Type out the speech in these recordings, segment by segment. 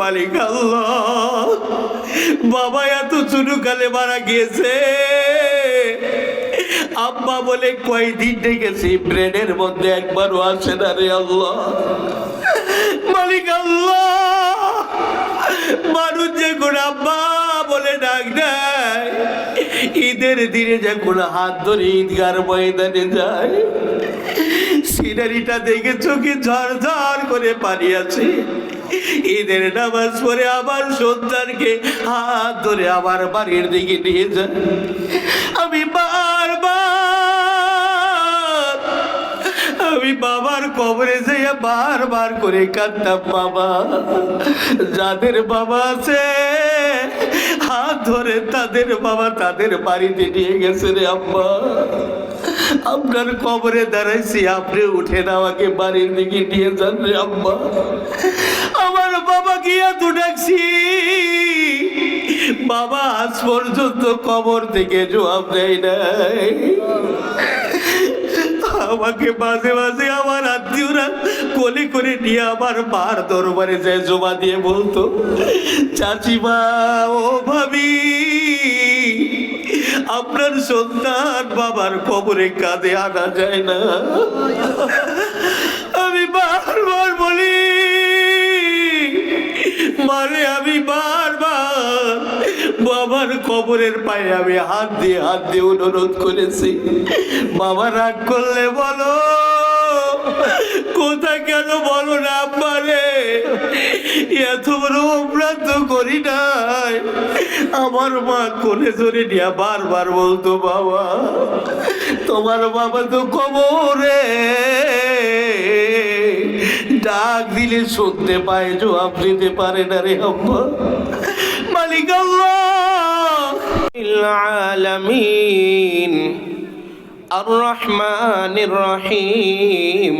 মালিক আল্লাহ, বাবা এত ছোট কালে মারা গিয়েছে। আব্বা বলে কয়দিন ডেকেছি, ব্রেনের মধ্যে একবারও আসে না রে আল্লাহ। মালিক আল্লাহ, মানুষ যে কোন আব্বা বলে ডাক দেয়, ঈদের দিনে যে কোন হাত ধরে ঈদগার ময়দানে যায়, সিনারিটা দেখে চোখে ঝরঝর করে পানি আছে। ঈদের নামাজ পড়ে আমার সন্তানকে হাত ধরে আমার বাড়ির দিকে নিয়ে যায়। আমি বাবার কবরে যাইয়া বারবার করে কাঁদতাম, বাবা যাদের বাবা আছে হাত ধরে তাদের বাবা তাদের বাড়িতে নিয়ে গেছে রে আম্মা। আপনার কবরে দাঁড়াইছি, আপনি উঠেন আমাকে বাড়ির দিকে নিয়ে যান রে আম্মা। আমার বাবাকে এত ডাকছি, বাবা আজ পর্যন্ত কবর থেকে জবাব দেয় নাই। আমাকে মাঝে মাঝে আমার আত্মীয়রা কোলে করে নিয়ে আমার মার দরবারে যায় জমা দিয়ে বলতো, চাচিমা ও ভাবি, আপনার সন্তান বাবার কবরে কাঁধে আনা যায় না। আমি বারবার বলি মানে আমি বারবার বাবার কবরের পায়ে আমি হাত দিয়ে অনুরোধ করেছি, বাবা রাগ করলে বলো, কোথায় কেন বলো না আব্বারে, এত বড় অপরাধ তো করি নাই। আমার মা কোলে ধরে নিয়ে বারবার বলতো, বাবা তোমার বাবা তো কবরে, ডাক দিলে শুনতে পায়, জবাব দিতে পারে না রে আম্মা। মালিক আল্লাহ আলামিন আর রহমানির রহিম।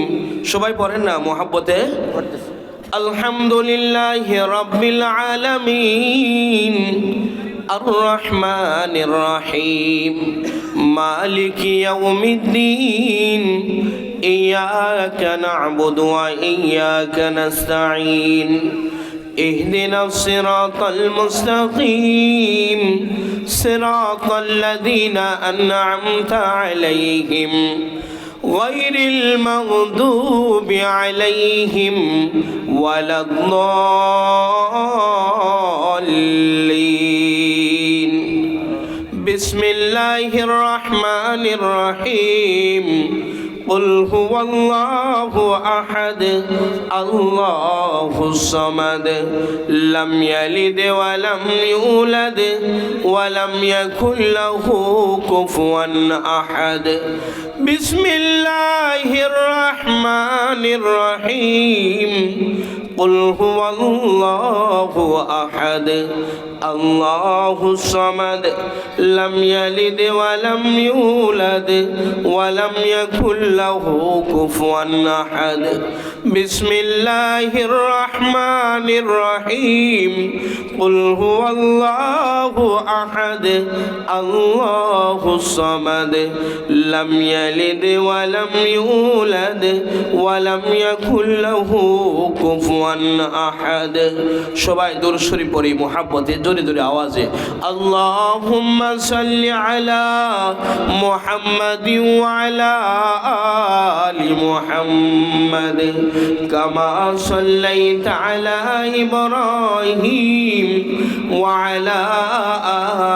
সবাই পড়েন না মোহাব্বতে, আলহামদুলিল্লাহি রাব্বিল আলামিন আর রহমানির রহিম মালিকি ইয়াউমিদ্দিন ইয়্যাকা না'বুদু ওয়া ইয়্যাকা নাস্তাঈন اهدنا الصراط المستقيم صراط الذين أنعمت عليهم غير المغضوب عليهم ولا الضالين بسم الله الرحمن الرحيم قل هو الله أحد الله الصمد لم يلد ولم يولد ولم يكن له كفوا أحد بسم الله الرحمن الرحيم قل هو الله أحد الله الصمد لم يلد ولم يولد ولم يكن له كفوا أحد بسم الله الرحمن الرحيم قل هو الله أحد الله الصمد لم يلد ولم يولد ولم يكن له كفوا أحد সবাই দরুদ শরীফ পড়ি মুহাব্বতে, জোরে জোরে আওয়াজে। আল্লাহুম্মা সাল্লি আলা মুহাম্মাদিন ওয়া আলা আলি মুহাম্মাদ কামা সাল্লাইতা আলা ইব্রাহিম ওয়া আলা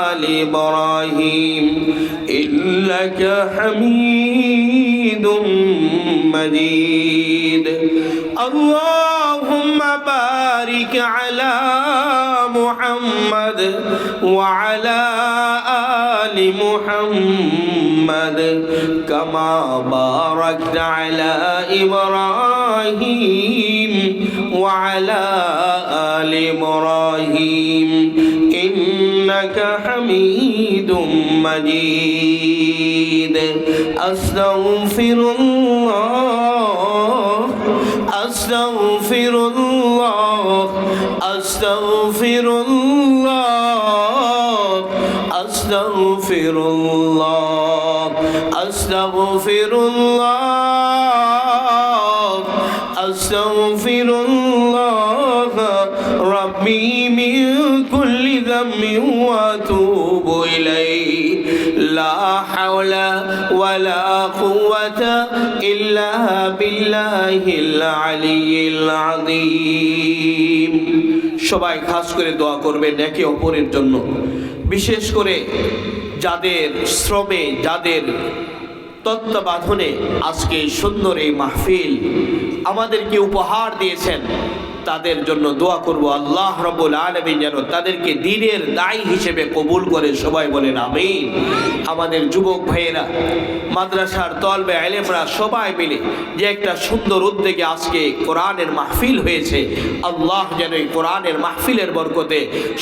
আলি ইব্রাহিম ইন্নাকা হামিদুম মাজিদ। اللهم بارك على محمد وعلى آل محمد كما باركت على إبراهيم وعلى آل إبراهيم إنك حميد مجيد أستغفر الله أستغفر الله أستغفر الله أستغفر الله أستغفر الله أستغفر الله ربي من كل ذنب وأتوب إليه لا حول ولا قوة إلا بالله العلي العظيم সবাই খাস করে দোয়া করবেন একে অপরের জন্য, বিশেষ করে যাদের শ্রমে, যাদের তত্ত্বাবধানে আজকে সুন্দর এই মাহফিল আমাদেরকে উপহার দিয়েছেন, তাদের জন্য দোয়া করব আল্লাহ রাব্বুল আলামিন যেন তাদেরকে দ্বীনের দায়ী হিসেবে কবুল করে। সবাই বলেন আমিন। আমাদের যুবক ভাইয়েরা, মাদ্রাসার তলবে আলেমরা সবাই মিলে যে একটা সুন্দর উদ্যোগে আজকে কোরআনের মাহফিল হয়েছে, আল্লাহ যেন এই কোরআনের মাহফিলের বরকতে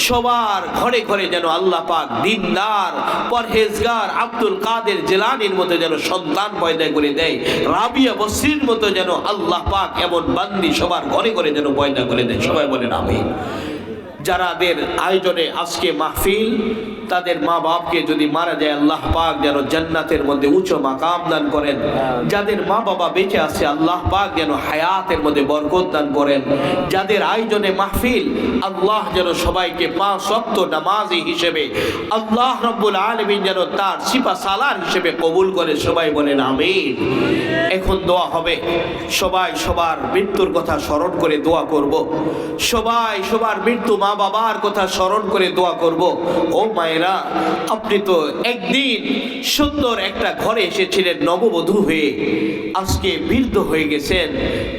সবার ঘরে ঘরে যেন আল্লাহ পাক দিনদার পরহেজগার আব্দুল কাদের জিলানীর মতো যেন সন্তান পয়দা করে দেয়, রাবিয়া বসরির মতো যেন আল্লাহ পাক এমন বান্দি সবার ঘরে ঘরে যেন পয়দা করে দেয়। সবাই বলেন আমিন। যারাদের আয়োজনে আজকে মাহফিল, তাদের মা বাপকে যদি মারা যায় আল্লাহ পাক যেন জান্নাতের মধ্যে উচ্চ মাকাম দান করেন। যাদের মা বাবা বেঁচে আছে আল্লাহ পাক যেন হায়াতের মধ্যে বরকত দান করেন। যাদের আয়োজনে মাহফিল আল্লাহ যেন সবাইকে 5 ওয়াক্ত নামাজি হিসেবে আল্লাহ রাব্বুল আলামিন যেন তার সিপা সালার হিসেবে কবুল করে। সবাই বলেন আমিন। এখন দোয়া হবে, সবাই সবার মৃত্যুর কথা স্মরণ করে দোয়া করব। সবাই সবার মৃত্যু মা বাবার কথা স্মরণ করে দোয়া করব। ও মায়েরা, আপনি তো একদিন সুন্দর একটা ঘরে এসেছিলেন নববধূ হয়ে, আজকে বৃদ্ধ হয়ে গেছেন।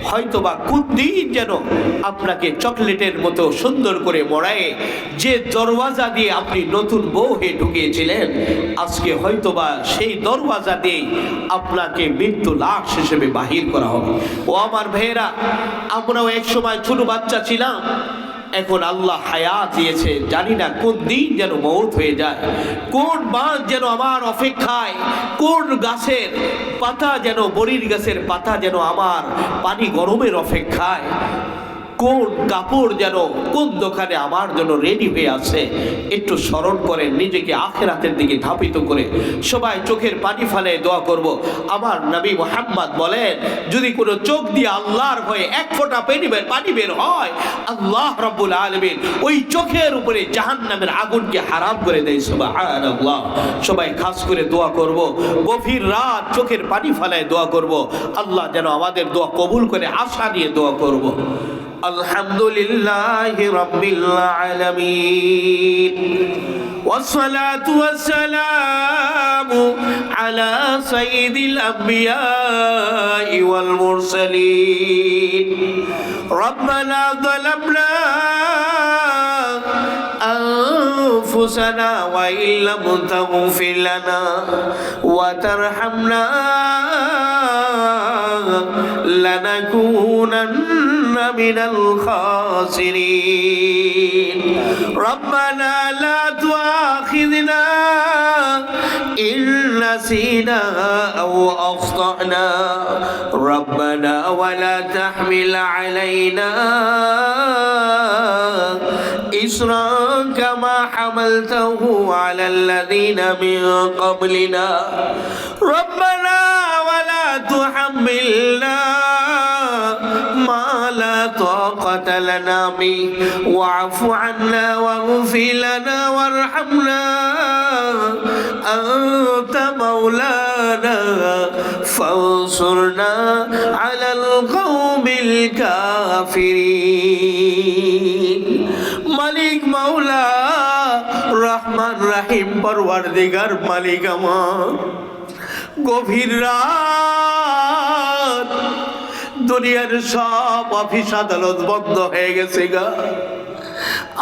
হয়তোবা কোন দিন যেন আপনাকে চকলেটের মতো সুন্দর করে মোড়ায়ে যে দরওয়াজা দিয়ে আপনি নতুন বউ হয়ে ঢুকিয়েছিলেন, আজকে হয়তোবা সেই দরওয়াজা দিয়ে আপনাকে মৃত্যু লাশ হিসেবে বাহির করা হবে। ও আমার ভাইয়েরা, আমরাও এক সময় ছোট বাচ্চা ছিলাম, এখন আল্লাহ হায়াত দিয়েছে, জানি না কোন দিন যেন মওত হয়ে যায়, কোন বাঁশ যেন আমার অপেক্ষায়, কোন গাছের পাতা যেন, বড়ির গাছের পাতা যেন আমার পানি গরমের অপেক্ষায়, কোন কাপড় যেন কোন দোকানে আমার জন্য রেডি হয়ে আছে। একটু স্মরণ করে নিজেকে আখিরাতের দিকে ধাবিত করে সবাই চোখের পানি ফেলে দোয়া করব। আমার নবী মুহাম্মদ বলেন, যদি কোনো চোখ দিয়ে আল্লাহর ভয়ে এক ফোঁটা পানি বের হয়, আল্লাহ রাব্বুল আলামিন ওই চোখের উপরে জাহান্নামের আগুনকে হারাম করে দেয়। সুবহানাল্লাহ। সবাই খাস করে দোয়া করব, গভীর রাত চোখের পানি ফেলায় দোয়া করব, আল্লাহ যেন আমাদের দোয়া কবুল করে, আশা নিয়ে দোয়া করব। আলহামদুলিল্লাহি রাব্বিল আলামিন ওয়াসসালাতু ওয়াসসালামু আলা সাইয়্যিদিল আমবিয়াই ওয়াল মুরসালিন রব্বানা যালামনা أنفسنا وإن لم تغفر لنا وترحمنا لنكونن من الخاسرين ربنا لا تؤاخذنا إن نسينا أو أخطأنا ربنا ولا تحمل علينا إصرا كما حملته على الذين من قبلنا ربنا ولا تحملنا ما لا طاقة لنا به واعف عنا واغفر لنا وارحمنا أنت مولانا فانصرنا على القوم الكافرين মালিক মাওলা রহমান রহিম পরওয়ারদিগার মালিক আমার, গভীর রাত দুনিয়ার সব অফিস আদালত বন্ধ হয়ে গেছে গা,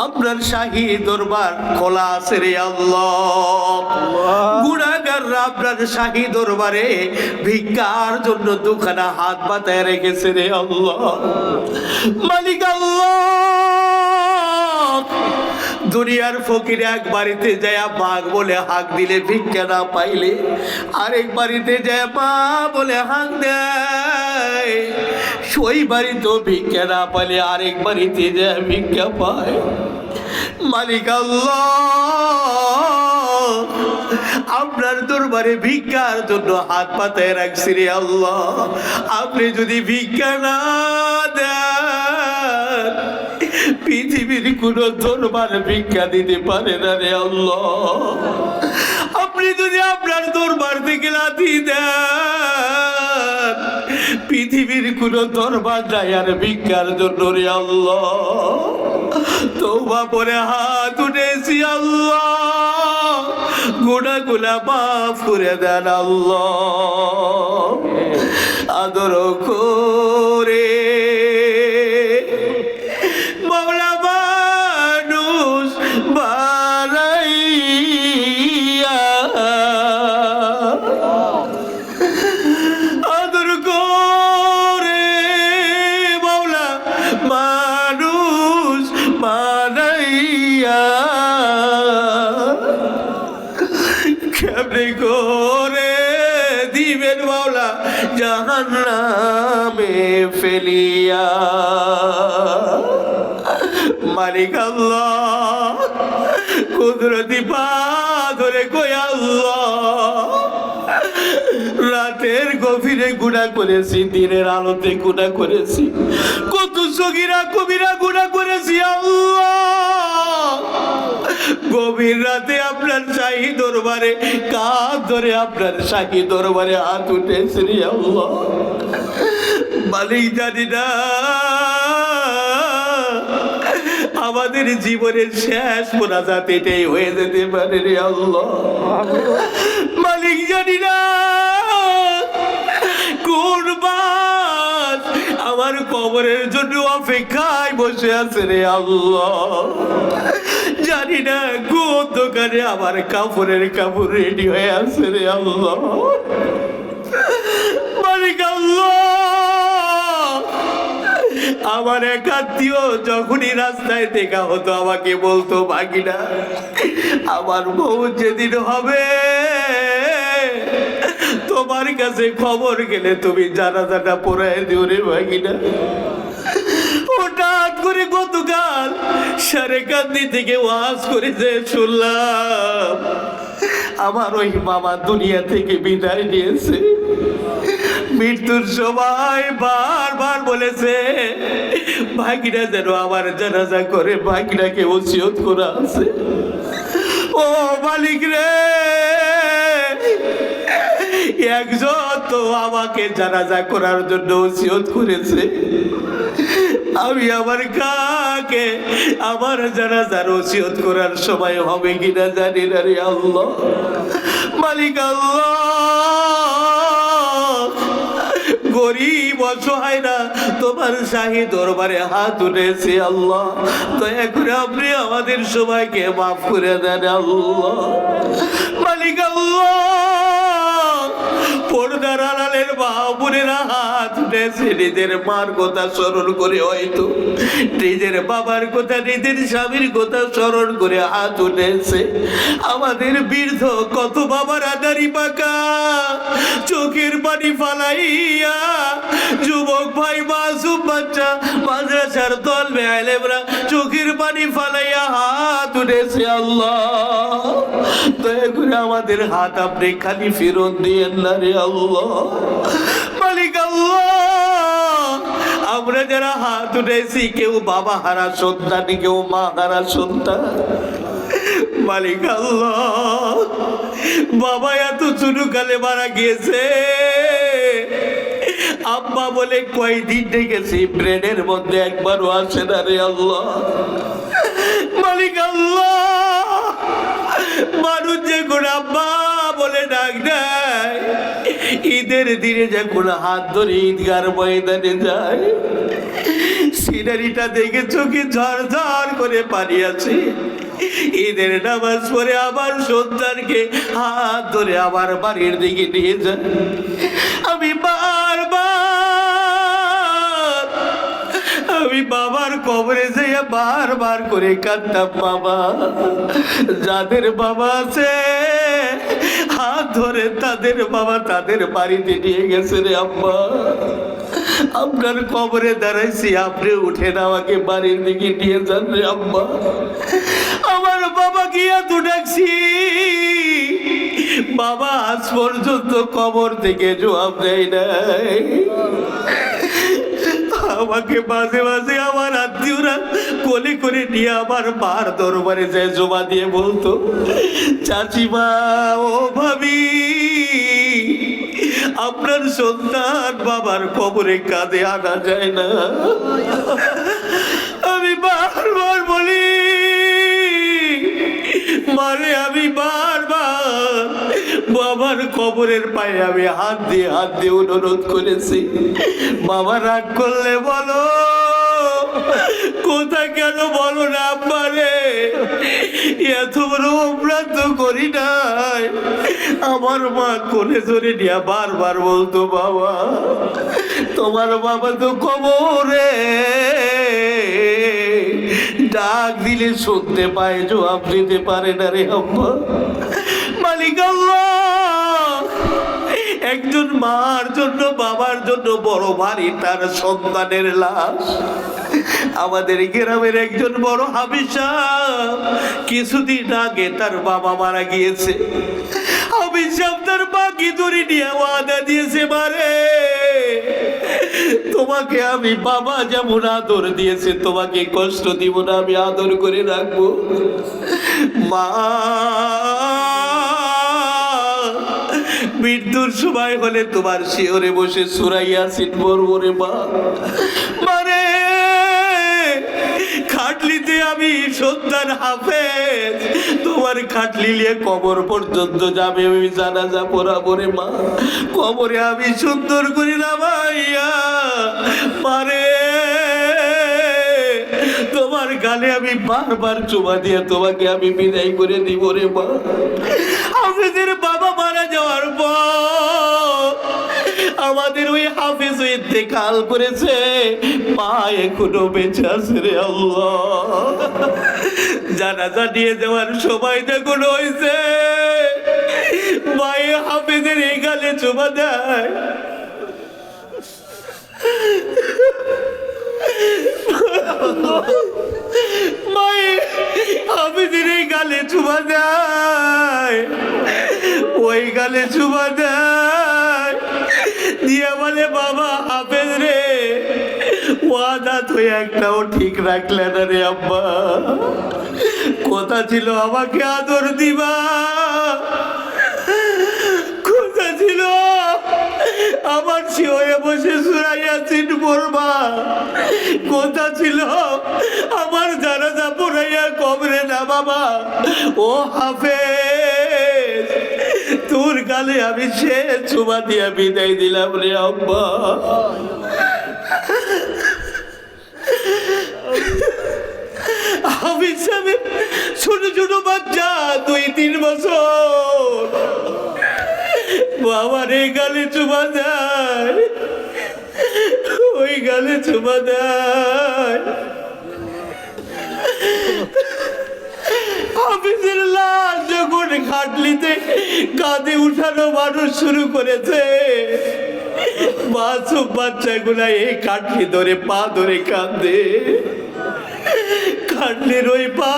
আপনার শাহী দরবার খোলা আছে রে আল্লাহ। গুনাহগাররা আপনার শাহী দরবারে ভিক্ষার জন্য দুখানা হাত পাতায় রেখেছে রে আল্লাহ। মালিক আল্লাহ, দুনিয়ার ফকির এক বাড়িতে যায় বাঘ বলে হাঁক দিলে ভিক্ষা না পাইলে আরেক বাড়িতে যায় মা বলে হাঁক দেয়, ওই বাড়িতেও ভিক্ষা না পাইলে আরেক বাড়িতে যায় ভিক্ষা পায়। মালিক আল্লাহ, আপনার দরবারে ভিক্ষার জন্য হাত পাতায় রাখছি রে আল্লাহ। আপনি যদি ভিক্ষা না দেন, পৃথিবীর কোন দরবার ভিক্ষা দিতে পারে না রে আল্লাহ। আপনি যদি আপনার দরবার থেকে লাথি দেন, পৃথিবীর কোন দরবার নাই আর ভিক্ষার জন্য রে আল্লাহ। তওবা পরে হাত উঠেছি আল্লাহ, গুনাহগুলো মাফ করে দেন আল্লাহ। আদর করে মাওলা মানুষ বানাইয়া, আদর করে মাওলা মানুষ বানাইয়া, কেমনে করে দিবেন মাওলা জাহান্নামে ফেলিয়া। মালিক আল্লাহ কুদরতি পা ধরে কই আল্লাহ, রাতের গভীরে গুনাহ করেছি, দিনের আলোতে গুনাহ করেছি, কত সগীরা কবিরা গুনাহ করেছি আল্লাহ। গভীর রাতে আপনার শাহী দরবারে কাঁধ ধরে আপনার শাহী দরবারে হাত উঠেছে রে আল্লাহ। মালিক জানি না আমাদের জীবনের শেষ মোনাজাত এটাই হয়ে যেতে পারে রে আল্লাহ। মালিক জানি না কোন বাস আমার কবরের জন্য অপেক্ষায় বসে আছে রে আল্লাহ। জানি না কোন দোকানে আমার কাপড়ের কাপড় রেডি হয়ে আছে রে আল্লাহ। মালিক আল্লাহ, আমার এক আত্মীয় যখনই রাস্তায় দেখা হতো আমাকে বলতো, ভাগিনা আমার বউ যেদিন হবে তোমার কাছে খবর গেলে তুমি জানাজাটা পড়ায় দিও রে ভাগিনা। হঠাৎ করে গতকাল সারেকান্দি থেকে ওয়াজ করেছে শুনলাম আমার ওই মামা দুনিয়া থেকে বিদায় নিয়েছে। মৃত্যুর সময় বারবার বলেছে ভাগিনা যেন আমার জানাজা করে, ভাগিনাকে ওসিয়ত করা আছে। ও মালিক রে, একজন তো আমাকে জানাজা করার জন্য ওসিয়ত করেছে, আমি আমার কাকে আমার জানাজার ওসিয়ত করার সময় হবে কিনা জানি না রে আল্লাহ। মালিক আল্লাহ, গরিব অসহায়রা তোমার শাহী দরবারে হাত উঠেছে আল্লাহ। দয়া করে আপনি আমাদের সবাইকে মাফ করে দেন আল্লাহ। মালিক আল্লাহ, পর্দার আড়ালের বাবুরেরা হাত উঠেছে নিজের মার কথা স্মরণ করে, হয়তো নিজের বাবার কথা নিজের স্বামীর কথা স্মরণ করে হাত উঠেছে। আমাদের বৃদ্ধ কত বাবার আদারি পাকা চোখের পানি ফালাইয়া, যুবক ভাই মাসুম বাচ্চা মাদ্রাসার তলবে আলেমরা চোখের পানি ফালাইয়া হাত উঠেছে আল্লাহ। দয়া করে আমাদের হাত আপনি খালি ফেরত দিয়েন না রে আল্লাহ। মালিক আল্লাহ, আমরা যারা হাত উঠেছি কেউ বাবা হারা সন্তান, কেউ মা হারা সন্তান। মালিক আল্লাহ, বাবা এত ছোট কালে মারা গিয়েছে, আব্বা বলে কয়দিন ডেকেছি ব্রেনের মধ্যে একবারও আসে না রে আল্লাহ। মালিক আল্লাহ, মানুষ যে কোন আব্বা বলে ডাক দেয়, ঈদের দিনে যখন হাত ধরে ঈদগার ময়দানে যায়, সিনারিটা দেখে চোখে ঝরঝর করে পানি আছে। ঈদের নামাজ পড়ে আমার সন্তানকে হাত ধরে আমার বাড়ির দিকে নিয়ে যায়। আমি বাবার কবরে যেয়ে বারবার করে কাঁদতাম, বাবা যাদের বাবা আছে হাত ধরে তাদের বাবা তাদের বাড়িতে নিয়ে গেছে রে আম্মা। আপনার কবরে দাঁড়াইছি, আপনি উঠেন আমাকে বাড়ির দিকে নিয়ে যান রে আম্মা। আমার বাবা গিয়া তো ডাকছি, বাবা আজ পর্যন্ত কবর থেকে জবাব দেয় নাই। আমাকে মাঝে মাঝে আমার আত্মীয়রা কোলে করে নিয়ে আমার মার দরবারে যায় জমা দিয়ে বলতো, চাচিমা ও ভাবি, আপনার সন্তান বাবার কবরে কাঁধে আনা যায় না। আমি বারবার বলি, মারে আমি বারবার বাবার কবরের পায়ে আমি হাত দিয়ে অনুরোধ করেছি, বাবা রাগ করলে বলো, কোথায় কেন বলো না আব্বারে, এত বড় অপরাধ তো করি নাই। আমার মা কোলে ধরে নিয়ে বারবার বলতো, বাবা তোমার বাবা তো কবরে, ডাক দিলে শুনতে পায়, জবাব দিতে পারে না রে আব্বা। মালিক আল্লাহ, একজন মার জন্য বাবার জন্য বড় ভারী তার সন্তানের লাশ। আমাদের গ্রামের একজন বড় হাফেজ সাহেব কিছুদিন আগে তার বাবা মারা গিয়েছে। হাফেজ সাহেব তার বাকি ধরে নিয়ে ওয়াদা দিয়েছে, মারে তোমাকে আমি বাবা যেমন আদর দিয়েছে তোমাকে কষ্ট দিব না, আমি আদর করে রাখবো। মা মৃত্যুর সময় হলে তোমার শিওরে বসে সূরা ইয়াসিন পড়বো রে মা। মানে খাটলিতে আমি সন্তান হাফেজ, তোমার খাটলি নিয়ে কবর পর্যন্ত যাবে, আমি জানাজা পড়াবো রে মা। কবরে আমি সুন্দর করি না ভাইয়া, মারে তোমার গালে আমি বারবার চুমা দিয়ে তোমাকে আমি বিদায় করে দিব রে মা। হাফেজের বাবা মারা যাওয়ার পর আমাদের ওই হাফেজ ইন্তেকাল করেছে, মা এখনো বেঁচে আছে রে আল্লাহ। জানাজা নিয়ে যাওয়ার সময় দেখুন হয়েছে, মায়ে হাফেজের এই গালে চুমা দেয়। মায়ে হাফেজের এই গালে চুমা দেয়, ওই গালে চুমা দেয় দিয়ে বলে, বাবা হাফেজ রে, ওয়াদা তুই একটাও ঠিক রাখলে না রে আব্বা। কথা ছিল আমাকে আদর দিবা, কথা ছিল আমার শিওরে বসে সূরা ইয়াসিন পড়বা, কথা ছিল আমার জানাজা পড়াইয়া কবরে নামাবা। ও হাফেজ, তোর গালে আমি শেষ চুমা দিয়া বিদায় দিলাম রে আব্বা। হাফেজ সাহেব ছোট ছোট বাচ্চা 2-3 বছর, বাবার এই গালে চুমা দেয়, ওই গালে চুমা দেয়। হাফেজের লাশ যখন খাটলিতে কাঁধে উঠানো মানুষ শুরু করেছে, মাসুম বাচ্চাগুলা এই খাটলি ধরে পা ধরে কাঁদে, খাটলির ওই পা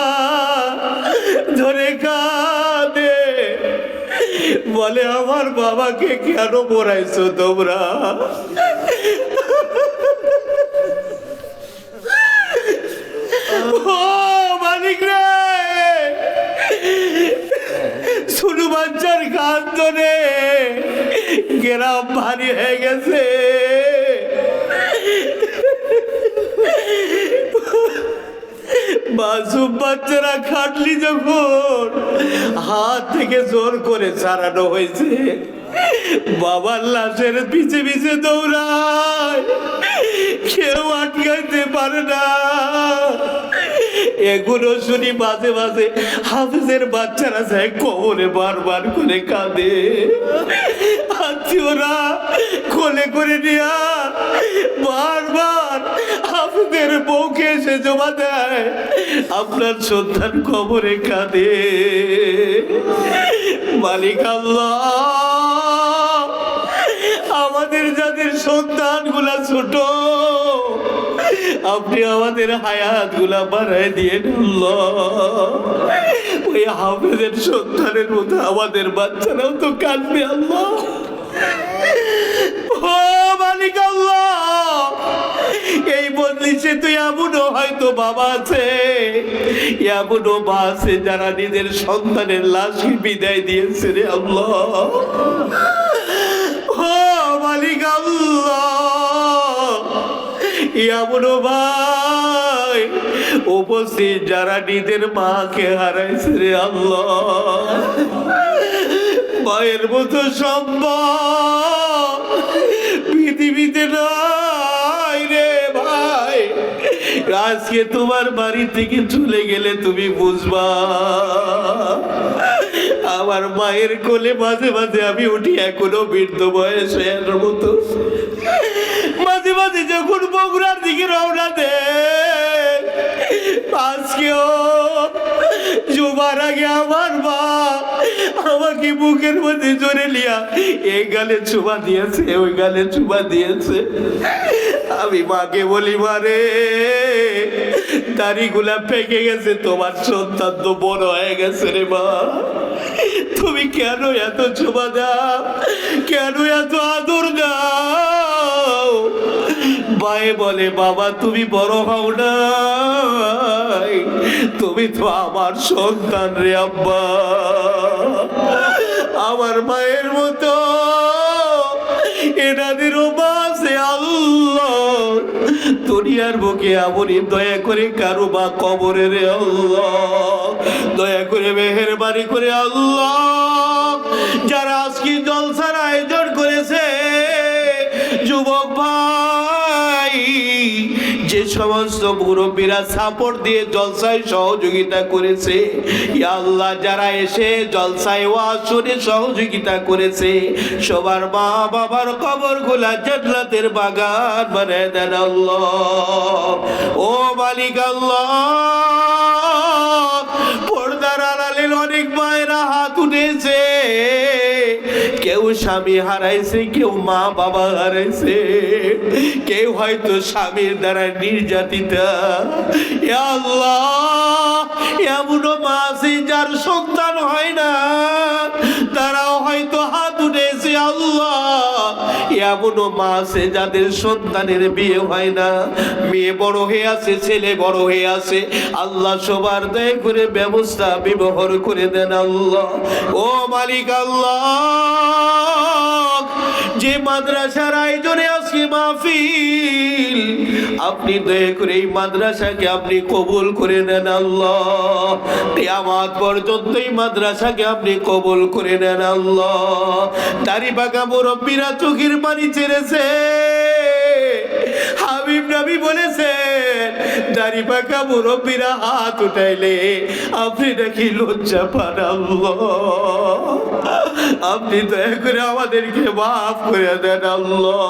ধরে কাঁদে, বলে আমার বাবাকে কেন পড়াইছো তোমরা? ও মালিক রে, শুধু বাচ্চার কান্দনে গ্রাম ভারী হয়ে গেছে। মাসুম বাচ্চারা খাটলি যখন হাত থেকে জোর করে ছাড়ানো হয়েছে, বাবার লাশের পিছে পিছে দৌড়ায়, কেউ আটকাইতে পারে না। এগুলো শুনি মাঝে মাঝে হাফেজের বাচ্চারা যায় কবরে বারবার করে কাঁদে, আত্মীয়রা কোলে করে নিয়া বারবার হাফেজের বউকে এসে জমা দেয়, আপনার সন্তান কবরে কাঁদে। মালিক আল্লাহ, আমাদের যাদের সন্তান গুলা ছোট, আপনি আমাদের হায়াত গুলা বাড়ায় দিয়ে ওই হাফেজের সন্তানের মতো আমাদের বাচ্চারাও তো কাঁদবে আল্লাহ। ও মালিক আল্লাহ, এই মজলিসে তুই এমনও হয়তো বাবা আছে, এমনও মা আছে যারা নিজের সন্তানের লাশকে বিদায় দিয়েছে রে আল্লাহ। ও মালিক আল্লাহ, এমনও ভাই উপস্থিত যারা নিজের মাকে হারাইছে রে আল্লাহ। মায়ের মতো সম্ভব পৃথিবীতে নাই রে ভাই। আজকে তোমার বাড়ি থেকে চলে গেলে তুমি বুঝবা। আমার মায়ের কোলে মাঝে মাঝে আমি উঠি, এখনো বৃদ্ধ বয়সের মতো। মাঝে মাঝে যখন বগুড়ার দিকে রওনা দে, আজকেও জুমার আগে আমার মা আমাকে বুকের মধ্যে জোরে লিয়া এই গালে চুমা দিয়েছে, ওই গালে চুমা দিয়েছে। আমি মাকে বলি, মারে দাড়িগুলা পেকে গেছে, তোমার সন্তান তো বড় হয়ে গেছে রে মা, তুমি কেন এত চুমা দাও, কেন এত আদর দাও? মায়ে বলে, বাবা তুমি বড় হও নাই, তুমি তো আমার সন্তান রে আব্বা। আমার মায়ের মতো এনাদেরও মা আছে আল্লাহ। দুনিয়ার বুকে এমনই দয়া করে কারো মা কবরে রে আল্লাহ, দয়া করে মেহেরবানি করে আল্লাহ যারা আজকে জলসার আয়োজন করেছে, যুবক ভাই যে সমস্ত মুরব্বীরা সাপোর্ট দিয়ে জলসায় সহযোগিতা করেছে, ইয়া আল্লাহ যারা এসে জলসায় ওয়াজ শুনে সহযোগিতা করেছে, সবার মা বাবার কবরগুলা জান্নাতের বাগান বানায় দেন আল্লাহ। ও মালিক আল্লাহ, পর্দার আড়ালের অনেক মায়েরা হাত উঠেছে, কেউ স্বামী হারাইছে, কেউ মা বাবা হারাইছে, কেউ হয়তো স্বামীর দ্বারা নির্যাতিতা। ইয়া আল্লাহ, এমনও মা আছে যার সন্তান হয় না, তারাও হয়তো হাত উঠেছে আল্লাহ। এমনও মা আছে যাদের সন্তানের বিয়ে হয় না, মেয়ে বড় হয়ে আছে, ছেলে বড় হয়ে আছে, আল্লাহ সবার দয়া করে ব্যবস্থা ব্যবহার করে দেন আল্লাহ। ও মালিক আল্লাহ, যে মাদ্রাসার আয়োজনে আজকে মাহফিল, আপনি দয়া করে এই মাদ্রাসাকে আপনি কবুল করে নেন আল্লাহ। কিয়ামত পর্যন্ত এই মাদ্রাসাকে আপনি কবুল করে নেন আল্লাহ। দাড়ি পাকা মুরব্বীরা চোখের পানি ছেড়েছে, হাবিব নবী বলেছেন দাড়ি পাকা মুরব্বীরা হাত উঠাইলে আপনি নাকি লজ্জা পান আল্লাহ। আপনি দয়া করে আমাদেরকে মাফ করে দেন আল্লাহ।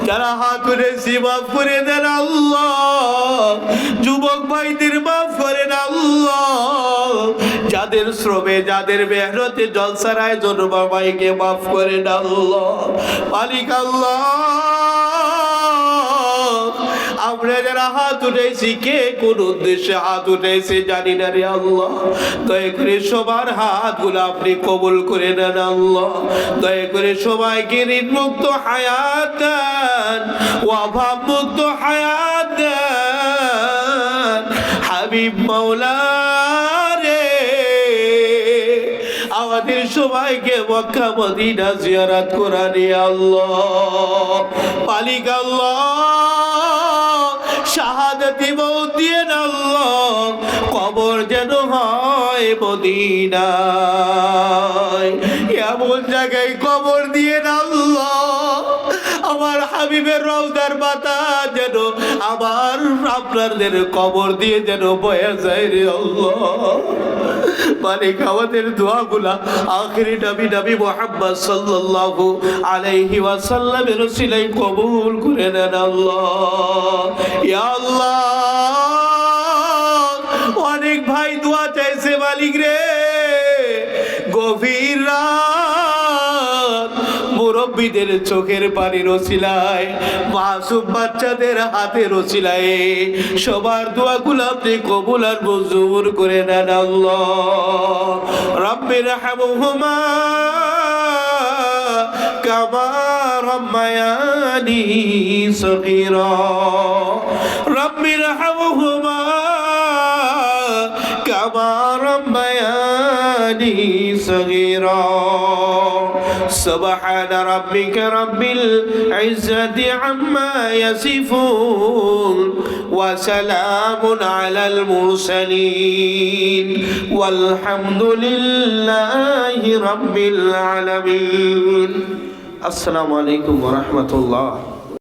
যারা হাত উঠেছি মাফ করে দেন আল্লাহ। যুবক ভাইদের মাফ করেন আল্লাহ। যাদের শ্রমে যাদের মেহনতে জলসার আয়োজন বাবাইকে মাফ করেন আল্লাহ। মালিক আল্লাহ, আমরা যারা হাত উঠেছি কে কোন উদ্দেশ্যে হাত উঠেছি জানি না রে আল্লাহ। দয়া করে সবার হাতগুলো আপনি কবুল করে নেন আল্লাহ। দয়া করে সবাইকে ঋণ মুক্ত হায়াত দেন, অভাব মুক্ত হায়াত দেন। হাবিব মাওলা রে, আমাদের সবাইকে মক্কা মদিনা জিয়ারত করানি আল্লাহ। মালিক আল্লাহ, শাহাদাতি মওত দিয়ে আল্লাহ, কবর যেন হয় মদিনায়, এমন জায়গায় কবর দিয়ে আল্লাহ। আমার হাবিবের রওজার পাতা যেন আমার আপনাদের কবর দিয়ে যেন বয়ে যায় রে আল্লাহ। মালিক আমাদের দোয়াগুলা আখিরি নবী মুহাম্মদ সাল্লাল্লাহু আলাইহি ওয়াসাল্লামের ওসিলায় কবুল করে নেন আল্লাহ। ইয়া আল্লাহ, অনেক ভাই দোয়া চাইছে মালিক রে, গভীর রাত মুরব্বীদের চোখের পানির ওসিলায়, মাসুম বাচ্চাদের হাতের ওসিলায় সবার দোয়াগুলো আপনি কবুল আর মঞ্জুর করে নেন আল্লাহ। রাব্বির হামহুমা كما ربياني صغيرا رب ارحمهما كما ربياني صغيرا سبحان ربك رب العزة عما يصفون وسلام على المرسلين والحمد لله رب العالمين السلام عليكم ورحمة الله